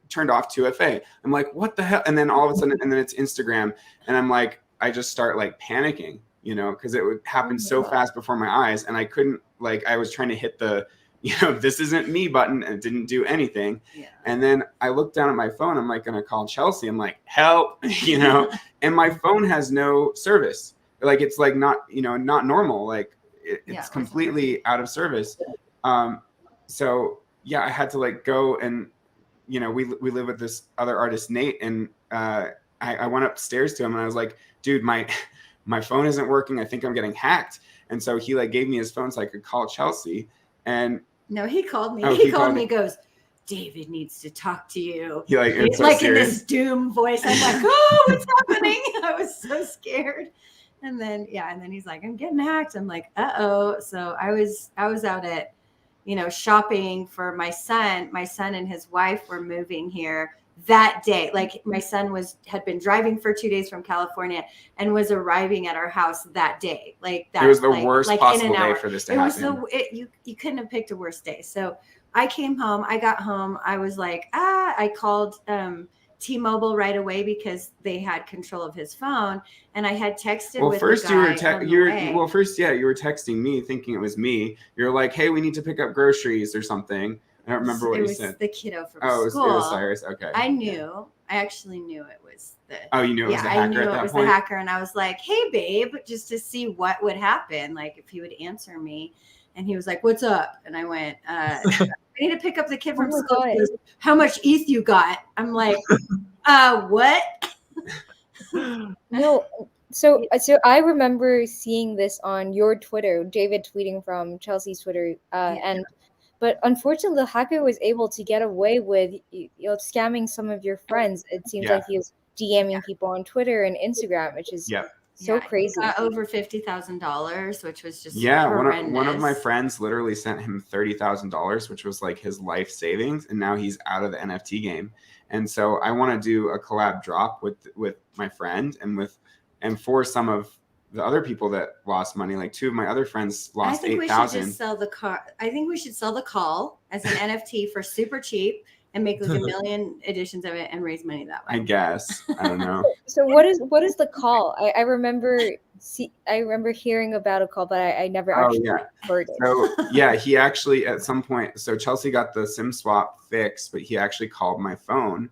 turned off 2FA. I'm like, what the hell? And then all of a sudden, and then it's Instagram. And I'm like, I just start like panicking, you know, because it would happen so fast before my eyes. And I couldn't, like, I was trying to hit the, you know, this isn't me button, and it didn't do anything. Yeah. And then I looked down at my phone. I'm like, going to call Chelsea. I'm like, help, you know, and my phone has no service. Like, it's like not, you know, not normal. Like it's completely out of service. So yeah, I had to like go and, you know, we live with this other artist, Nate. And I went upstairs to him and I was like, dude, my phone isn't working. I think I'm getting hacked. And so he like gave me his phone so I could call Chelsea. And no, he called me. He called me. Goes, David needs to talk to you. He like, it's so like serious. In this doom voice. I'm like, oh, what's happening? I was so scared. And then he's like, I'm getting hacked. I'm like, uh-oh. So I was out at, you know, shopping for my son. My son and his wife were moving here that day. Like my son had been driving for 2 days from California and was arriving at our house that day. Like that. It was the worst possible day for this to happen. You couldn't have picked a worse day. So I came home. I got home. I was like, I called T-Mobile right away because they had control of his phone, and I had texted. Well, first you were texting me thinking it was me. You're like, hey, we need to pick up groceries or something. I don't remember what you said. It was the kiddo from school. It was Cyrus. Okay. I actually knew it was the. Oh, you knew it was the hacker at that point? Yeah, I knew it was the hacker, and I was like, hey, babe, just to see what would happen, like if he would answer me. And he was like, what's up? And I went, I need to pick up the kid from school. Goes, how much ETH you got? I'm like, what? No. So I remember seeing this on your Twitter, David tweeting from Chelsea's Twitter. But unfortunately, the hacker was able to get away with, you know, scamming some of your friends. It seems like he was DMing people on Twitter and Instagram, which is so crazy. He got over $50,000, which was just horrendous. One of my friends literally sent him $30,000, which was like his life savings, and now he's out of the NFT game. And so I want to do a collab drop with my friend and for some of the other people that lost money. Like 2 of my other friends lost $8,000. I think we should just sell the car. I think we should sell the call as an NFT for super cheap and make like 1 million editions of it and raise money that way. I guess. I don't know. So what is the call? I remember hearing about a call, but I never actually heard it. So yeah, he actually at some point. So Chelsea got the SIM swap fixed, but he actually called my phone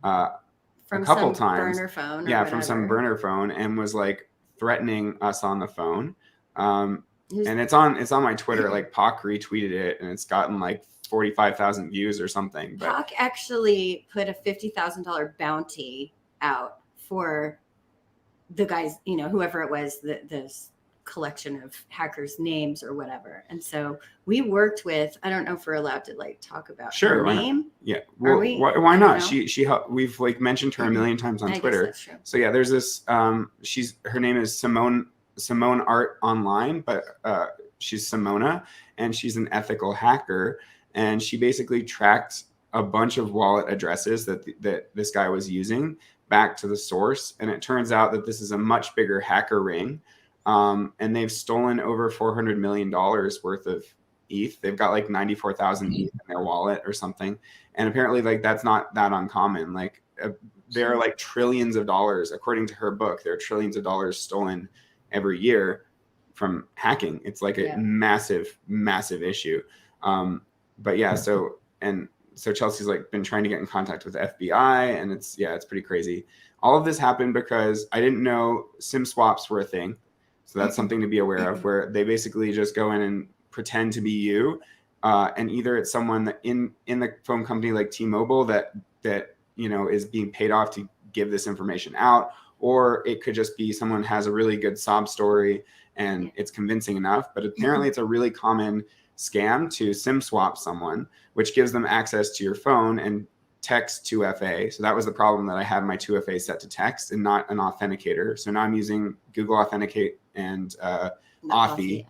from a couple times. Burner phone. Yeah, from some burner phone, and was like threatening us on the phone. And it's on my Twitter. Like Pac retweeted it, and it's gotten like 45,000 views or something. But Pac actually put a $50,000 bounty out for the guys, you know, whoever it was, this collection of hackers' names or whatever. And so we worked with, I don't know if we're allowed to like talk about her name. Yeah. Well, why not? We've like mentioned her a million times on Twitter. That's true. So yeah, there's this, her name is Simone Art Online, but she's Simona, and she's an ethical hacker. And she basically tracked a bunch of wallet addresses that this guy was using back to the source. And it turns out that this is a much bigger hacker ring. And they've stolen over $400 million worth of ETH. They've got like 94,000 ETH in their wallet or something. And apparently like that's not that uncommon. Like there are like trillions of dollars, according to her book, there are trillions of dollars stolen every year from hacking. It's like a massive, massive issue. But yeah, so Chelsea's like been trying to get in contact with the FBI, and it's pretty crazy. All of this happened because I didn't know SIM swaps were a thing. So that's something to be aware of, where they basically just go in and pretend to be you. And either it's someone that in the phone company like T-Mobile that, you know, is being paid off to give this information out, or it could just be someone has a really good sob story and it's convincing enough. But apparently it's a really common scam to SIM swap someone, which gives them access to your phone and text 2FA. So that was the problem, that I had my 2FA set to text and not an authenticator. So now I'm using Google Authenticate and Authy.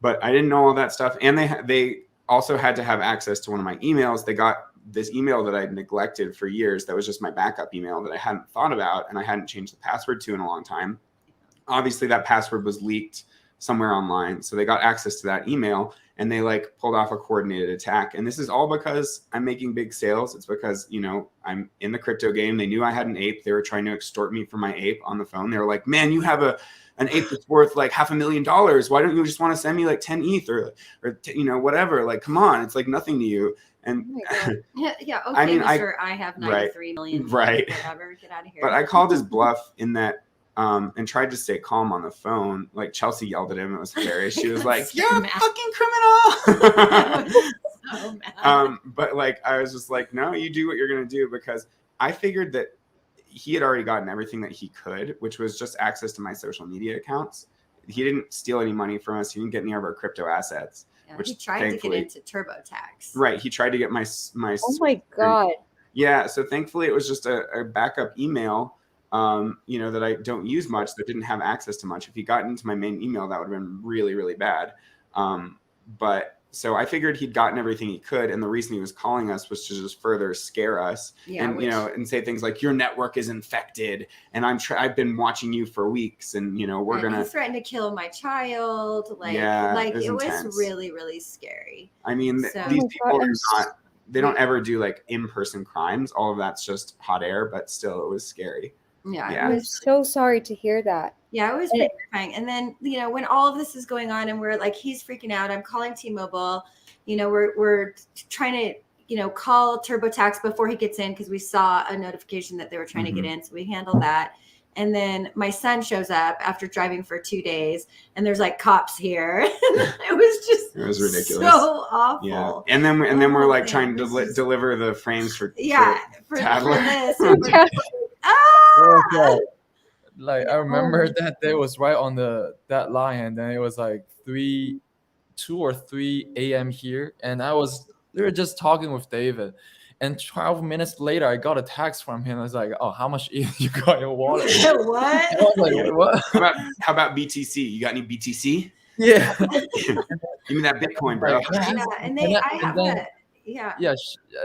But I didn't know all that stuff. And they also had to have access to one of my emails. They got this email that I'd neglected for years. That was just my backup email that I hadn't thought about and I hadn't changed the password to in a long time. Obviously that password was leaked somewhere online. So they got access to that email and they like pulled off a coordinated attack. And this is all because I'm making big sales. It's because, you know, I'm in the crypto game. They knew I had an ape. They were trying to extort me for my ape on the phone. They were like, man, you have an ape that's worth like $500,000. Why don't you just want to send me like 10 ETH or you know, whatever? Like, come on, it's like nothing to you. And yeah, okay, I mean, I have 93 million. Right. Whatever, get out of here. But I called his bluff in that and tried to stay calm on the phone. Like Chelsea yelled at him. It was hilarious. She was like, "You're a fucking criminal." I was so mad. But like, I was just like, no, you do what you're going to do, because I figured that he had already gotten everything that he could, which was just access to my social media accounts. He didn't steal any money from us. He didn't get any of our crypto assets. Yeah, which he tried to get into TurboTax. Right. He tried to get my. Oh my God. Yeah. So thankfully it was just a backup email, you know, that I don't use much, that didn't have access to much. If he got into my main email, that would have been really, really bad. But so I figured he'd gotten everything he could. And the reason he was calling us was to just further scare us and, you know, and say things like, your network is infected and I've been watching you for weeks and, you know, we're going to threaten to kill my child. Like, it was really, really scary. I mean, these people are not, they don't ever do like in-person crimes. All of that's just hot air, but still it was scary. Yeah. I'm so sorry to hear that. Yeah, it was pretty terrifying. And then, you know, when all of this is going on and we're like, he's freaking out, I'm calling T-Mobile, you know, we're trying to, you know, call TurboTax before he gets in, because we saw a notification that they were trying to get in. So we handled that. And then my son shows up after driving for 2 days and there's like cops here. It was ridiculous. So awful. Yeah. And then we're like trying to deliver the frames for this. Like I remember that day was right on that line, and then it was like 2 or 3 a.m. here, and we were just talking with David, and 12 minutes later I got a text from him. I was like, "Oh, how much you got in your wallet?" What? I was like, "What? How about BTC? You got any BTC? Yeah, give me that Bitcoin, bro."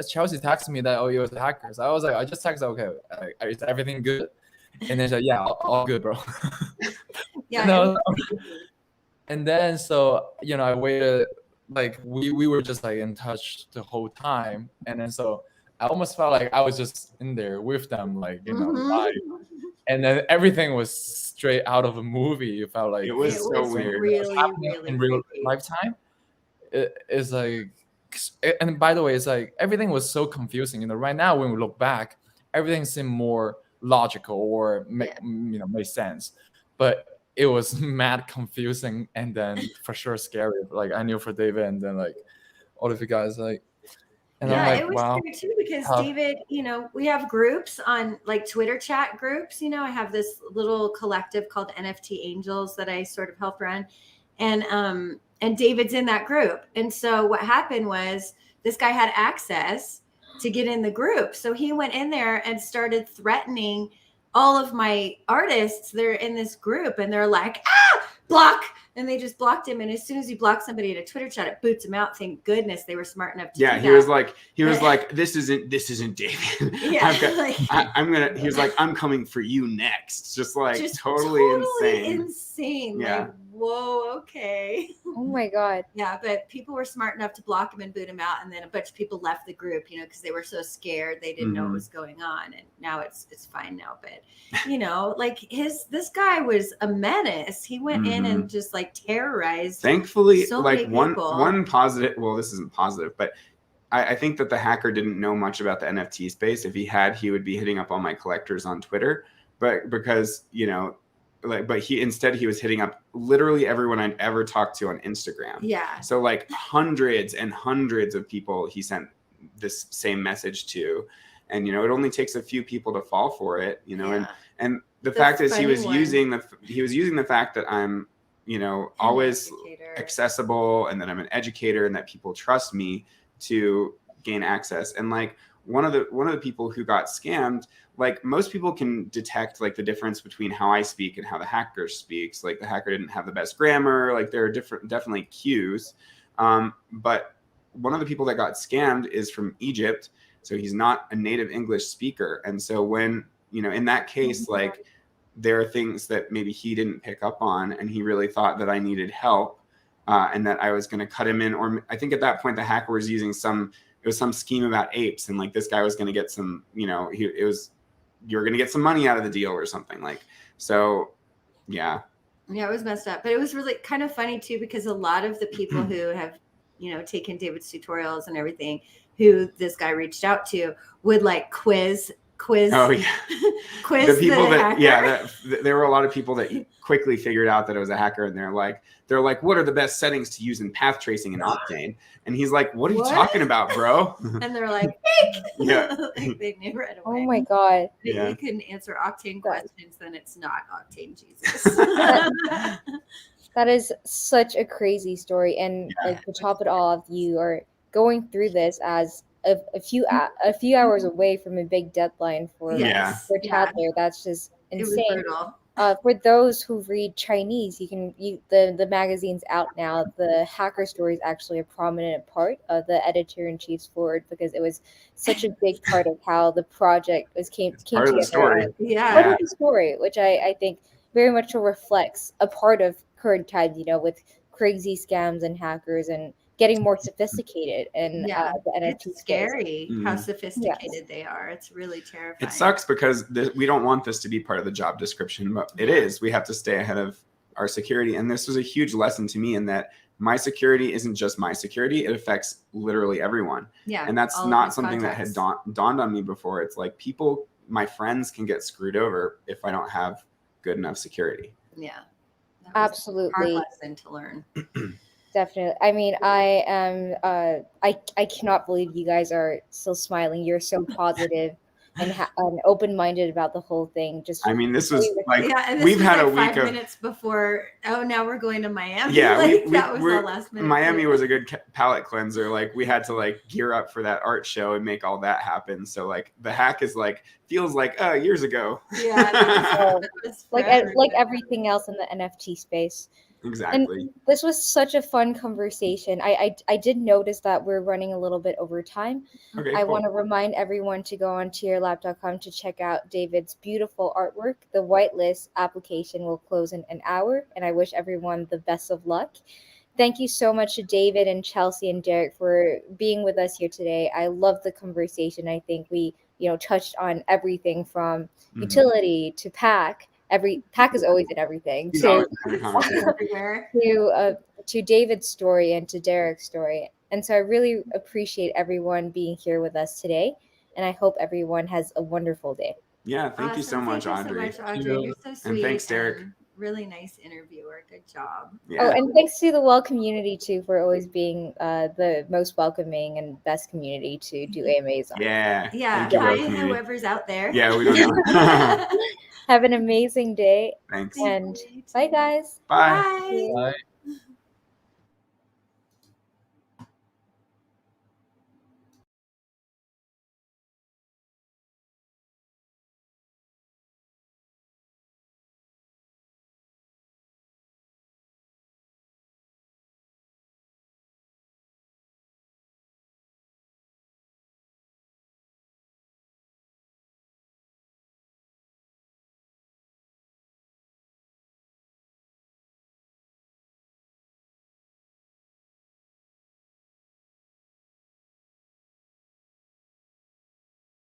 Chelsea texted me that, it was hackers. I was like, I just texted, okay, is everything good? And then she's like, yeah, all good, bro. And then so, you know, I waited, like we were just like in touch the whole time, and then so I almost felt like I was just in there with them, like, you know, live. And then everything was straight out of a movie. It felt like it was so weird. Really, in real lifetime. It's like, and by the way, it's like everything was so confusing. You know, right now when we look back, everything seemed more logical or make sense, but it was mad confusing and then for sure scary. Like I knew for David, and then like all of you guys, like, and I'm like, it was wow. scary too, because David, you know, we have groups on like Twitter chat groups. You know, I have this little collective called NFT Angels that I sort of help run, and David's in that group. And so what happened was this guy had access to get in the group. So he went in there and started threatening all of my artists. They're in this group and they're like, block. And they just blocked him. And as soon as you block somebody in a Twitter chat, it boots him out. Thank goodness they were smart enough to do that. He was like, this isn't David. Yeah. He was like, I'm coming for you next. Just totally insane. Yeah. Like, whoa, okay. Oh my God. Yeah, but people were smart enough to block him and boot him out, and then a bunch of people left the group, you know, because they were so scared they didn't know what was going on. And now it's fine now. But you know, like this guy was a menace. He went in and just like terrorized. Thankfully, so like many people. one positive. Well, this isn't positive, but I think that the hacker didn't know much about the NFT space. If he had, he would be hitting up all my collectors on Twitter. But because, you know, but he was hitting up literally everyone I'd ever talked to on Instagram. Yeah. So like hundreds and hundreds of people he sent this same message to, and you know, it only takes a few people to fall for it, you know, and the fact is he was funny one. using the fact that I'm, always accessible, and that I'm an educator, and that people trust me to gain access. And like one of the people who got scammed, like most people can detect like the difference between how I speak and how the hacker speaks. Like the hacker didn't have the best grammar. Like there are definitely cues. But one of the people that got scammed is from Egypt. So he's not a native English speaker. And so when, in that case, like there are things that maybe he didn't pick up on, and he really thought that I needed help, and that I was going to cut him in. Or I think at that point the hacker was using some scheme about apes, and like this guy was going to get some, you're going to get some money out of the deal or something, like. So yeah, it was messed up, but it was really kind of funny too, because a lot of the people who have taken David's tutorials and everything, who this guy reached out to, would like quiz oh yeah quiz the people the that hacker. There were a lot of people that quickly figured out that it was a hacker, and they're like, what are the best settings to use in path tracing in Octane? And he's like, what are you talking about, bro? And they're like, fake. Yeah. Like they knew right away. Oh my God. If you can answer Octane questions, then it's not Octane Jesus. That is such a crazy story. And like to top it all off, you are going through this as a few hours away from a big deadline for toddler. That's just insane. It was brutal. For those who read Chinese, the magazine's out now. The hacker story is actually a prominent part of the editor-in-chief's forward, because it was such a big part of how the project came part together. Of the story. Part of the story, which I think very much reflects a part of current times, with crazy scams and hackers and getting more sophisticated. And the NFT it's scary how sophisticated they are. It's really terrifying. It sucks because we don't want this to be part of the job description, but it is. We have to stay ahead of our security. And this was a huge lesson to me, in that my security isn't just my security. It affects literally everyone. Yeah. And that's not something that had dawned on me before. It's like my friends can get screwed over if I don't have good enough security. Yeah. Absolutely. Hard lesson to learn. Definitely. I mean, I am. I cannot believe you guys are still smiling. You're so positive and open-minded about the whole thing. Just. I mean, this was like we've had a week 5 minutes before. Oh, now we're going to Miami. Yeah, that was the last minute. Miami was a good palate cleanser. Like we had to like gear up for that art show and make all that happen. So like the hack is feels like years ago. Yeah, that was like everything else in the NFT space. Exactly. And this was such a fun conversation. I did notice that we're running a little bit over time. Okay, I want to remind everyone to go on TierLab.com to check out David's beautiful artwork. The whitelist application will close in an hour, and I wish everyone the best of luck. Thank you so much to David and Chelsea and Derek for being with us here today. I love the conversation. I think we, touched on everything from utility to pack. Pack is always in everything. To David's story and to Derek's story. And so I really appreciate everyone being here with us today. And I hope everyone has a wonderful day. Yeah, thank you so much, Audrey. You're so sweet. And thanks, Derek. Really nice interviewer. Good job. Yeah. Oh, and thanks to the Well community too for always being the most welcoming and best community to do AMAs on. Yeah. Hi, whoever's out there. Yeah, we don't know. Have an amazing day. Thanks. And bye, guys. Bye. Bye. Bye.